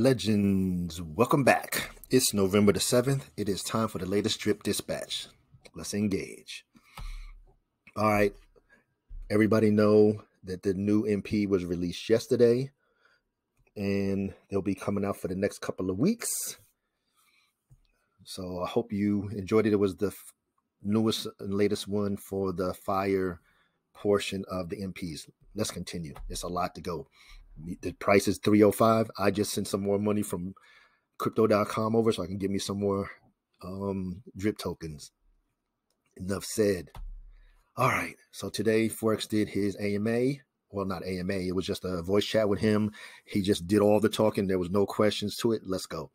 Legends, welcome back. It's November the 7th. It is time for the latest drip dispatch. Let's engage. All right. Everybody know that the new MP was released yesterday, and they'll be coming out for the next couple of weeks. So I hope you enjoyed it. It was the newest and latest one for the fire portion of the MPs. Let's continue. It's a lot to go. The price is $305. I just sent some more money from crypto.com over so I can give me some more drip tokens. Enough said. All right. So today Forex did his AMA. Well, not AMA. It was just a voice chat with him. He just did all the talking. There was no questions to it. Let's go.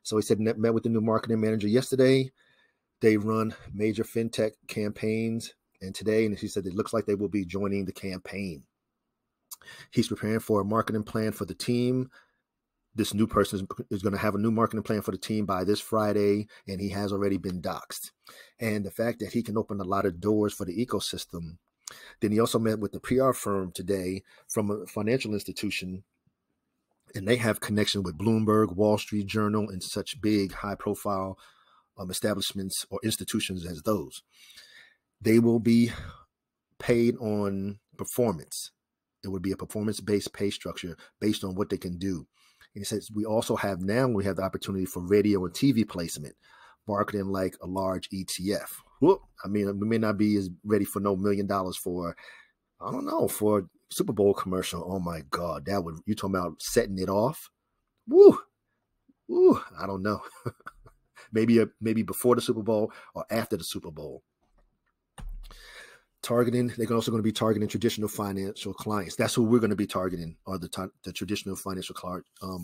So he said met with the new marketing manager yesterday. They run major fintech campaigns. And today, and he said it looks like they will be joining the campaign. He's preparing for a marketing plan for the team. This new person is going to have a new marketing plan for the team by this Friday, and he has already been doxxed. And the fact that he can open a lot of doors for the ecosystem. Then he also met with the PR firm today from a financial institution, and they have connection with Bloomberg, Wall Street Journal, and such big high-profile establishments or institutions as those. They will be paid on performance. It would be a performance-based pay structure based on what they can do. And he says we have the opportunity for radio and TV placement, marketing like a large ETF. Well, I mean, we may not be as ready for no $1 million for, I don't know, for a Super Bowl commercial. Oh my God, you talking about setting it off? Woo, I don't know. maybe before the Super Bowl or after the Super Bowl. They're also going to be targeting traditional financial clients. That's who we're going to be targeting, are the traditional financial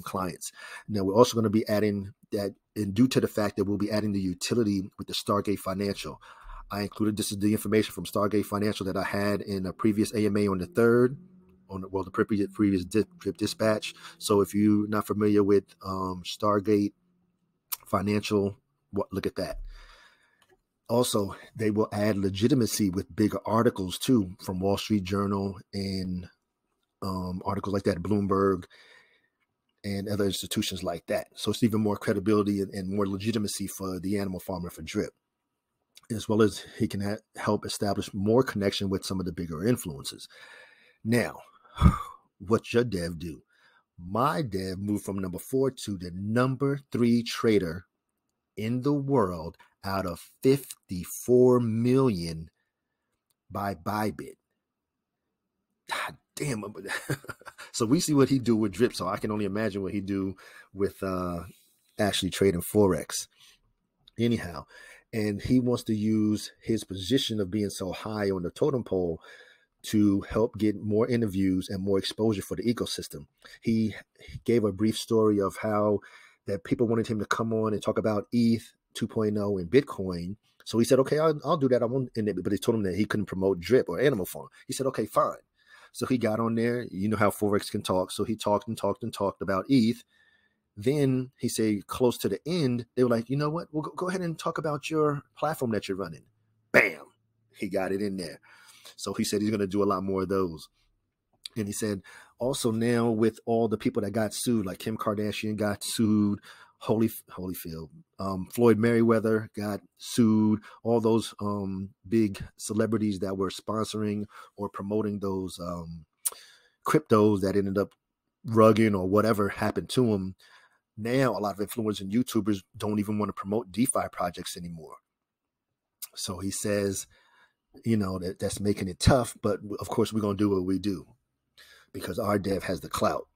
clients. Now, we're also going to be adding that, and due to the fact that we'll be adding the utility with the Stargate Financial. This is the information from Stargate Financial that I had in a previous AMA on the 3rd, the previous drip dispatch. So if you're not familiar with Stargate Financial, look at that. Also, they will add legitimacy with bigger articles, too, from Wall Street Journal and articles like that, Bloomberg, and other institutions like that. So it's even more credibility and more legitimacy for the animal farmer for drip, as well as he can help establish more connection with some of the bigger influences. Now, what's your dev do? My dev moved from number 4 to the number 3 trader in the world out of 54 million by Bybit. God damn. So we see what he do with drip. So I can only imagine what he do with actually trading Forex. Anyhow, and he wants to use his position of being so high on the totem pole to help get more interviews and more exposure for the ecosystem. He gave a brief story of how that people wanted him to come on and talk about ETH 2.0 and Bitcoin. So he said, okay, I'll do that. I won't. But they told him that he couldn't promote drip or animal farm. He said, okay, fine. So he got on there. You know how Forex can talk. So he talked about ETH. Then he said, close to the end, they were like, you know what? We'll go ahead and talk about your platform that you're running. Bam. He got it in there. So he said he's going to do a lot more of those. And he said, also now with all the people that got sued, like Kim Kardashian got sued, Holyfield, Floyd Mayweather got sued, all those big celebrities that were sponsoring or promoting those cryptos that ended up rugging or whatever happened to them. Now, a lot of influencers and YouTubers don't even want to promote DeFi projects anymore. So he says, that's making it tough, but of course we're going to do what we do because our dev has the clout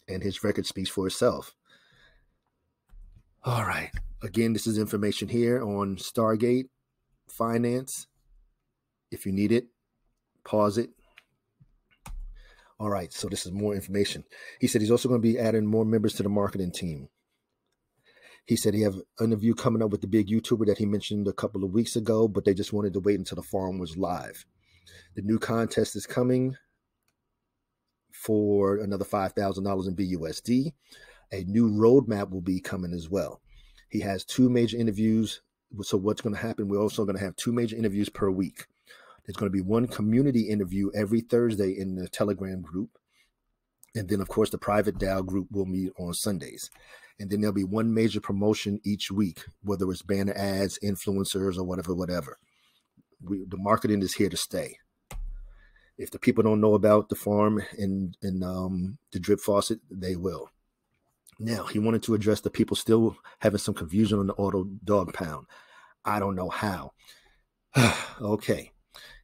and his record speaks for itself. All right. Again, this is information here on Stargate Finance. If you need it, pause it. All right. So this is more information. He said he's also going to be adding more members to the marketing team. He said he have an interview coming up with the big YouTuber that he mentioned a couple of weeks ago, but they just wanted to wait until the farm was live. The new contest is coming for another $5,000 in BUSD. A new roadmap will be coming as well. He has 2 major interviews. So what's going to happen? We're also going to have 2 major interviews per week. There's going to be one community interview every Thursday in the Telegram group. And then, of course, the private DAO group will meet on Sundays. And then there'll be one major promotion each week, whether it's banner ads, influencers, or whatever. The marketing is here to stay. If the people don't know about the farm and the drip faucet, they will. Now, he wanted to address the people still having some confusion on the auto dog pound. I don't know how. Okay.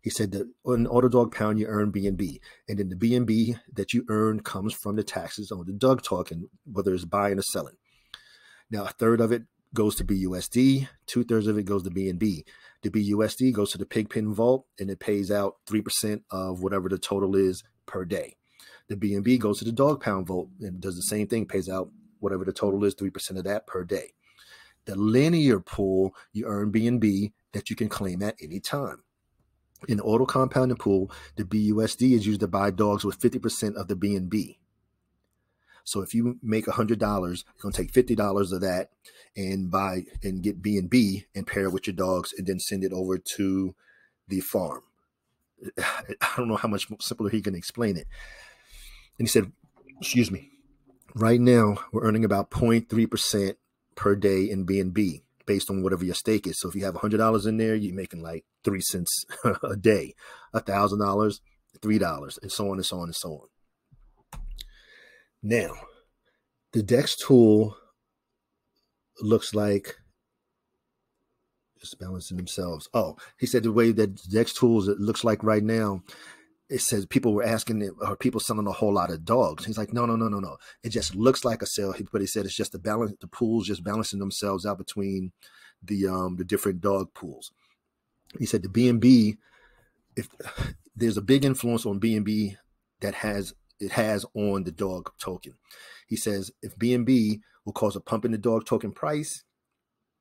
He said that on auto dog pound, you earn BNB. And then the BNB that you earn comes from the taxes on the dog token, whether it's buying or selling. Now, a third of it goes to BUSD. 2/3 of it goes to BNB. The BUSD goes to the Pigpen vault, and it pays out 3% of whatever the total is per day. The BNB goes to the dog pound vault and does the same thing, pays out whatever the total is, 3% of that per day. The linear pool, you earn BNB that you can claim at any time. In the auto compounding pool, the BUSD is used to buy dogs with 50% of the BNB. So if you make $100, you're going to take $50 of that and buy and get BNB and pair it with your dogs and then send it over to the farm. I don't know how much simpler he can explain it. And he said, excuse me, right now we're earning about 0.3% per day in BNB based on whatever your stake is. So if you have $100 in there, you're making like 3 cents a day, $1,000, $3, and so on and so on and so on. Now, the DEX tool looks like just balancing themselves. Oh, he said the way that DEX tools, it looks like right now, it says people were asking, are people selling a whole lot of dogs? He's like, no. It just looks like a sale, but he said it's just the pools just balancing themselves out between the different dog pools. He said the BNB, if there's a big influence on BNB that it has on the dog token. He says if BNB will cause a pump in the dog token price,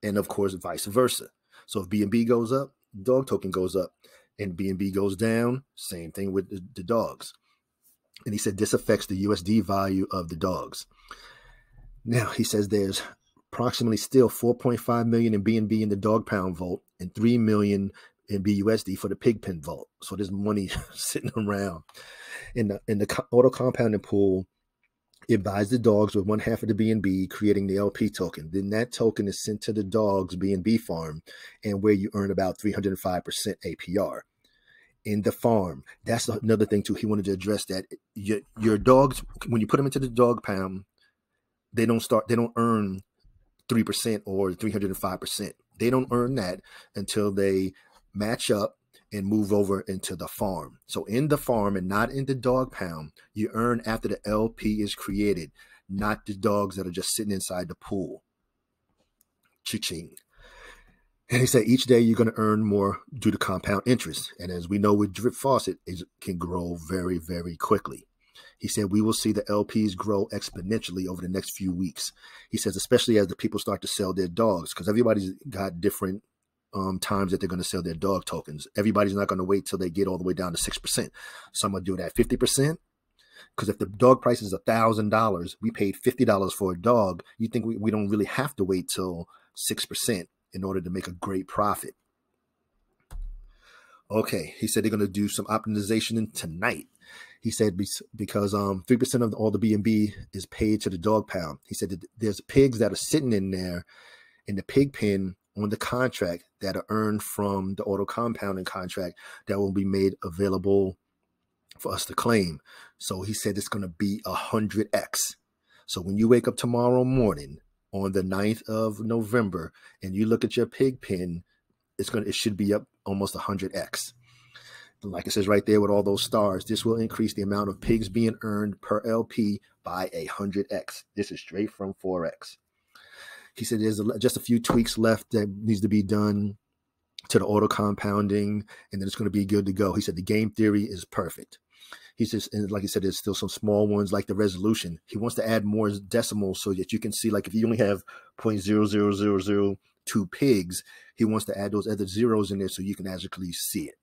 and of course vice versa. So if BNB goes up, dog token goes up, and BNB goes down, same thing with the dogs. And he said this affects the USD value of the dogs. Now he says there's approximately still 4.5 million in BNB in the dog pound vault and 3 million in BUSD for the Pigpen vault. So there's money sitting around. In the auto compounding pool, it buys the dogs with 1/2 of the BNB, creating the LP token. Then that token is sent to the dog's BNB farm, and where you earn about 305% APR. In the farm, that's another thing too. He wanted to address that. Your dogs, when you put them into the dog pound, they don't earn 3% or 305%. They don't earn that until they match up and move over into the farm. So in the farm and not in the dog pound, you earn after the LP is created, not the dogs that are just sitting inside the pool. Cha-ching. And he said each day you're going to earn more due to compound interest. And as we know with drip faucet, it can grow very, very quickly. He said we will see the LPs grow exponentially over the next few weeks. He says especially as the people start to sell their dogs, because everybody's got different times that they're going to sell their dog tokens. Everybody's not going to wait till they get all the way down to 6%. Some are doing that 50%. Because if the dog price is $1,000, we paid $50 for a dog. You think we don't really have to wait till 6% in order to make a great profit. Okay, he said they're going to do some optimization tonight. He said because 3% of all the BNB is paid to the dog pound. He said that there's pigs that are sitting in there in the pig pen on the contract that are earned from the auto compounding contract that will be made available for us to claim. So he said it's going to be 100x. So when you wake up tomorrow morning on the 9th of November and you look at your pig pen, it should be up almost 100x. Like it says right there with all those stars, this will increase the amount of pigs being earned per LP by 100x. This is straight from Forex. He said there's just a few tweaks left that needs to be done to the auto compounding, and then it's going to be good to go. He said the game theory is perfect. He says, and like he said, there's still some small ones like the resolution. He wants to add more decimals so that you can see, like if you only have 0.00002 pigs, he wants to add those other zeros in there so you can actually see it.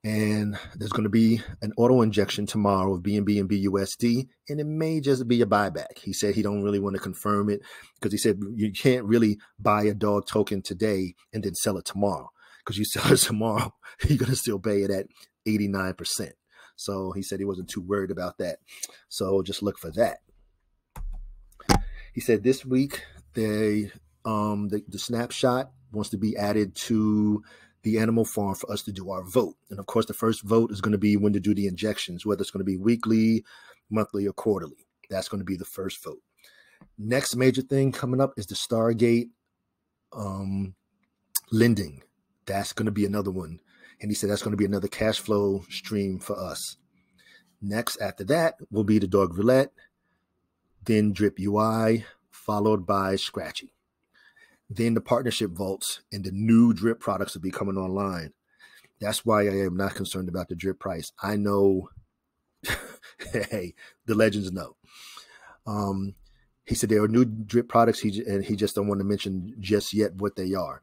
And there's going to be an auto injection tomorrow of BNB and BUSD, and it may just be a buyback. He said he don't really want to confirm it because he said you can't really buy a dog token today and then sell it tomorrow, because you sell it tomorrow, you're going to still pay it at 89%. So he said he wasn't too worried about that. So just look for that. He said this week the snapshot wants to be added to the animal farm for us to do our vote. And of course, the first vote is going to be when to do the injections, whether it's going to be weekly, monthly, or quarterly. That's going to be the first vote. Next major thing coming up is the Stargate lending. That's going to be another one. And he said that's going to be another cash flow stream for us. Next, after that, will be the dog roulette, then drip UI, followed by scratchy. Then the partnership vaults and the new drip products will be coming online. That's why I am not concerned about the drip price. I know, hey, the legends know. He said there are new drip products, and he just don't want to mention just yet what they are.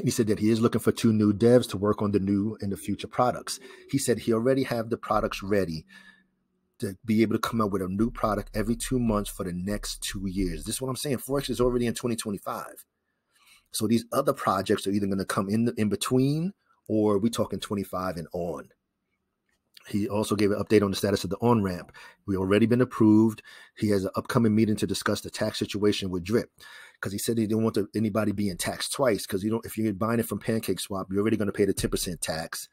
He said that he is looking for 2 new devs to work on the new and the future products. He said he already have the products ready to be able to come up with a new product every 2 months for the next 2 years. This is what I'm saying. Forex is already in 2025. So these other projects are either going to come in between, or we talking 25 and on. He also gave an update on the status of the on-ramp. We already been approved. He has an upcoming meeting to discuss the tax situation with Drip, because he said he didn't want anybody being taxed twice, because if you're buying it from PancakeSwap, you're already going to pay the 10% tax,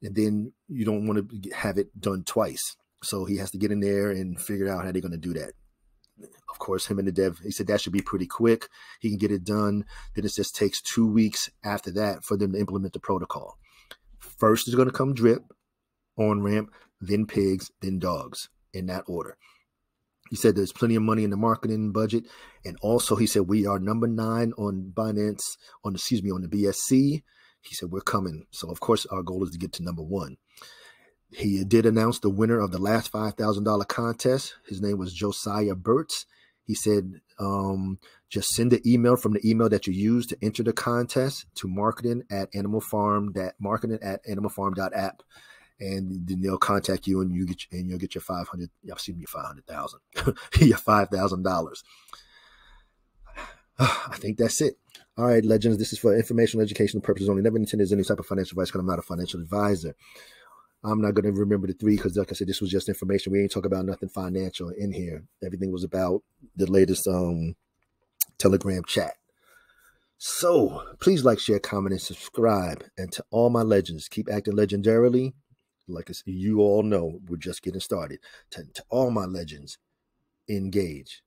and then you don't want to have it done twice. So he has to get in there and figure out how they're going to do that. Of course, him and the dev, he said that should be pretty quick. He can get it done. Then it just takes 2 weeks after that for them to implement the protocol. First is going to come Drip, on-ramp, then pigs, then dogs, in that order. He said there's plenty of money in the marketing budget. And also he said we are number 9 on Binance, on the BSC. He said we're coming. So of course our goal is to get to number 1. He did announce the winner of the last $5,000 contest. His name was Josiah Burtz. He said, just send the email from the email that you used to enter the contest to marketing@animalfarm.app. And then they'll contact you, and you'll get your 500. Excuse me, 500,000. Your $5,000. I think that's it. All right, legends. This is for informational, educational purposes only. Never intended as any type of financial advice, because I'm not a financial advisor. I'm not going to remember the 3 because, like I said, this was just information. We ain't talk about nothing financial in here. Everything was about the latest Telegram chat. So please like, share, comment, and subscribe. And to all my legends, keep acting legendarily. Like I said, you all know we're just getting started. To all my legends, engage.